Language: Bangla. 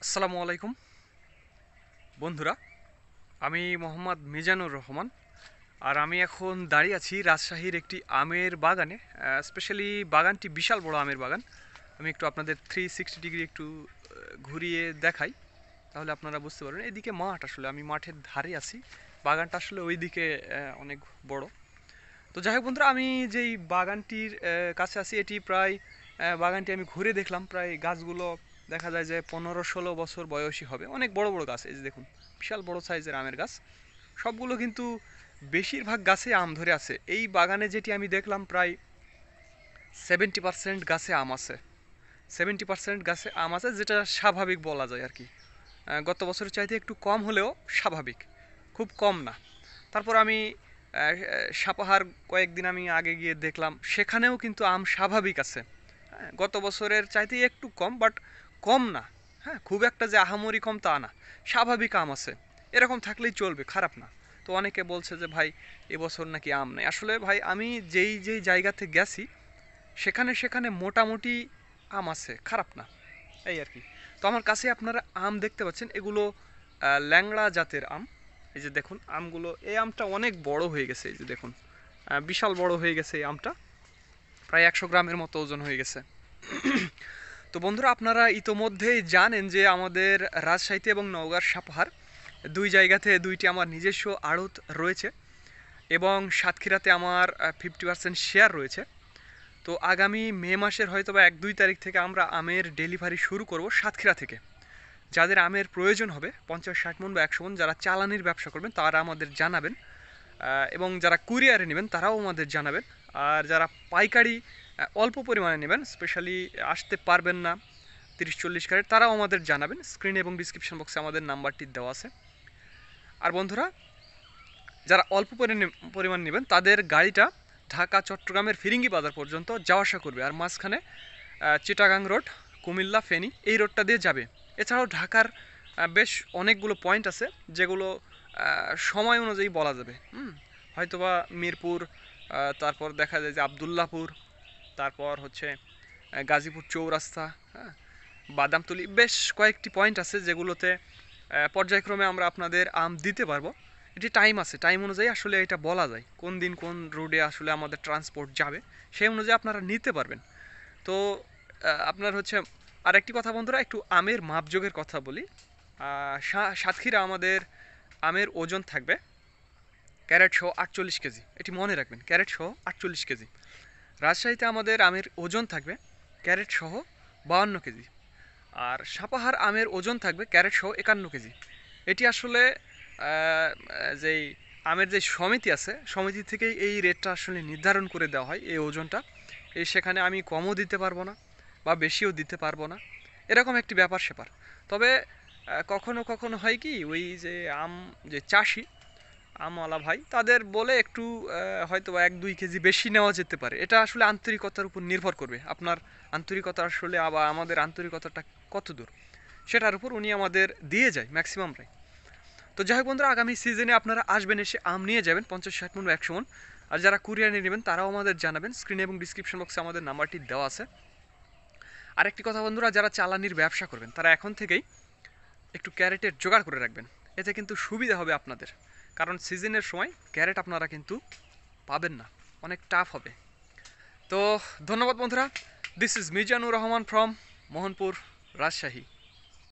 আসসালামু আলাইকুম বন্ধুরা, আমি মোহাম্মদ মিজানুর রহমান। আর আমি এখন দাঁড়িয়ে আছি রাজশাহীর একটি আমের বাগানে। স্পেশালি বাগানটি বিশাল বড় আমের বাগান। আমি একটু আপনাদের 360 ডিগ্রি একটু ঘুরিয়ে দেখাই, তাহলে আপনারা বুঝতে পারবেন। এদিকে মাঠ, আসলে আমি মাঠের ধারে আছি। বাগানটা আসলে ওইদিকে অনেক বড়। তো যাই হোক বন্ধুরা, আমি যেই বাগানটির কাছে আছি, এটি প্রায় বাগানটি আমি ঘুরে দেখলাম, প্রায় গাছগুলো দেখা যায় যে 15-16 বছর বয়সী হবে। অনেক বড় বড় গাছ, এই যে দেখুন, বিশাল বড় সাইজের আমের গাছ। সবগুলো কিন্তু বেশিরভাগ গাছে আম ধরে আছে। এই বাগানে যেটি আমি দেখলাম, প্রায় 70% গাছে আম আছে। 70% গাছে আম আছে, যেটা স্বাভাবিক বলা যায় আর কি। গত বছরের চাইতে একটু কম হলেও স্বাভাবিক, খুব কম না। তারপর আমি সাপাহার কয়েকদিন আমি আগে গিয়ে দেখলাম, সেখানেও কিন্তু আম স্বাভাবিক আছে। হ্যাঁ, গত বছরের চাইতে একটু কম, বাট কম না। হ্যাঁ, খুব একটা যে আহামরি কম তা না, স্বাভাবিক আম আছে। এরকম থাকলেই চলবে, খারাপ না। তো অনেকে বলছে যে ভাই এবছর নাকি আম নেই। আসলে ভাই, আমি যেই যেই জায়গাতে গেছি সেখানে সেখানে মোটামুটি আম আছে, খারাপ না, এই আর কি। তো আমার কাছে আপনারা আম দেখতে পাচ্ছেন, এগুলো ল্যাংড়া জাতের আম। এই যে দেখুন আমগুলো, এই আমটা অনেক বড় হয়ে গেছে, এই যে দেখুন, বিশাল বড় হয়ে গেছে এই আমটা। প্রায় 100 গ্রামের মতো ওজন হয়ে গেছে। তো বন্ধুরা, আপনারা ইতোমধ্যেই জানেন যে আমাদের রাজশাহীতে এবং নওগাঁর সাপাহার দুই জায়গাতে দুইটি আমার নিজস্ব আড়ত রয়েছে, এবং সাতক্ষীরাতে আমার 50% শেয়ার রয়েছে। তো আগামী মে মাসের হয়তো বা 1-2 তারিখ থেকে আমরা আমের ডেলিভারি শুরু করব সাতক্ষীরা থেকে। যাদের আমের প্রয়োজন হবে 50-60 মণ বা 100 মণ, যারা চালানির ব্যবসা করবেন তারা আমাদের জানাবেন, এবং যারা কুরিয়ারে নেবেন তারাও আমাদের জানাবেন। আর যারা পাইকারি অল্প পরিমাণে নেবেন, স্পেশালি আসতে পারবেন না 30-40 ক্যারেট, তারাও আমাদের জানাবেন। স্ক্রিন এবং ডিসক্রিপশন বক্সে আমাদের নাম্বারটি দেওয়া আছে। আর বন্ধুরা, যারা অল্প পরিমাণ নেবেন তাদের গাড়িটা ঢাকা চট্টগ্রামের ফিরিঙ্গি বাজার পর্যন্ত যাওয়া আসা করবে, আর মাঝখানে চিটাগাং রোড, কুমিল্লা, ফেনী এই রোডটা দিয়ে যাবে। এছাড়াও ঢাকার বেশ অনেকগুলো পয়েন্ট আছে, যেগুলো সময় অনুযায়ী বলা যাবে। হয়তোবা মিরপুর, তারপর দেখা যায় যে আবদুল্লাপুর, তারপর হচ্ছে গাজীপুর চৌরাস্তা, হ্যাঁ, বাদামতলি, বেশ কয়েকটি পয়েন্ট আছে যেগুলোতে পর্যায়ক্রমে আমরা আপনাদের আম দিতে পারবো। এটি টাইম আছে, টাইম অনুযায়ী আসলে এটা বলা যায় কোন দিন কোন রোডে আসলে আমাদের ট্রান্সপোর্ট যাবে, সেই অনুযায়ী আপনারা নিতে পারবেন। তো আপনার হচ্ছে আরেকটি কথা বন্ধুরা, একটু আমের মাপযোগের কথা বলি। সাতক্ষীরা আমাদের আমের ওজন থাকবে ক্যারেট সহ 48 কেজি, এটি মনে রাখবেন, ক্যারেট সহ 48 কেজি। রাজশাহীতে আমাদের আমের ওজন থাকবে ক্যারেট সহ 52 কেজি। আর সাপাহার আমের ওজন থাকবে ক্যারেট সহ 51 কেজি। এটি আসলে যেই আমের যে সমিতি আছে, সমিতি থেকেই এই রেটটা আসলে নির্ধারণ করে দেওয়া হয়, এই ওজনটা। সেখানে আমি কমও দিতে পারবো না বা বেশিও দিতে পারবো না, এরকম একটি ব্যাপার স্যাপার। তবে কখনো কখনো হয় কি, ওই যে আম যে চাষি, আমওয়ালা ভাই, তাদের বলে একটু হয়তো 1-2 কেজি বেশি নেওয়া যেতে পারে। এটা আসলে আন্তরিকতার উপর নির্ভর করবে, আপনার আন্তরিকতা আসলে, আবার আমাদের আন্তরিকতাটা কত দূর, সেটার উপর উনি আমাদের দিয়ে যায় ম্যাক্সিমামটাই। তো যাই হোক বন্ধুরা, আগামী সিজনে আপনারা আসবেন, এসে আম নিয়ে যাবেন 50-60 মণ বা 100 মণ। আর যারা কুরিয়ার নিয়ে নেবেন তারাও আমাদের জানাবেন, স্ক্রিনে এবং ডিসক্রিপশন বক্সে আমাদের নাম্বারটি দেওয়া আছে। আরেকটি কথা বন্ধুরা, যারা চালানির ব্যবসা করবেন তারা এখন থেকেই একটু ক্যারেটের জোগাড় করে রাখবেন। এতে কিন্তু সুবিধা হবে আপনাদের, কারণ সিজনের সময় ক্যারেট আপনারা কিন্তু পাবেন না, অনেক টাফ হবে। তো ধন্যবাদ বন্ধুরা, this is Mizanur Rahman from Mohanpur, Rajshahi.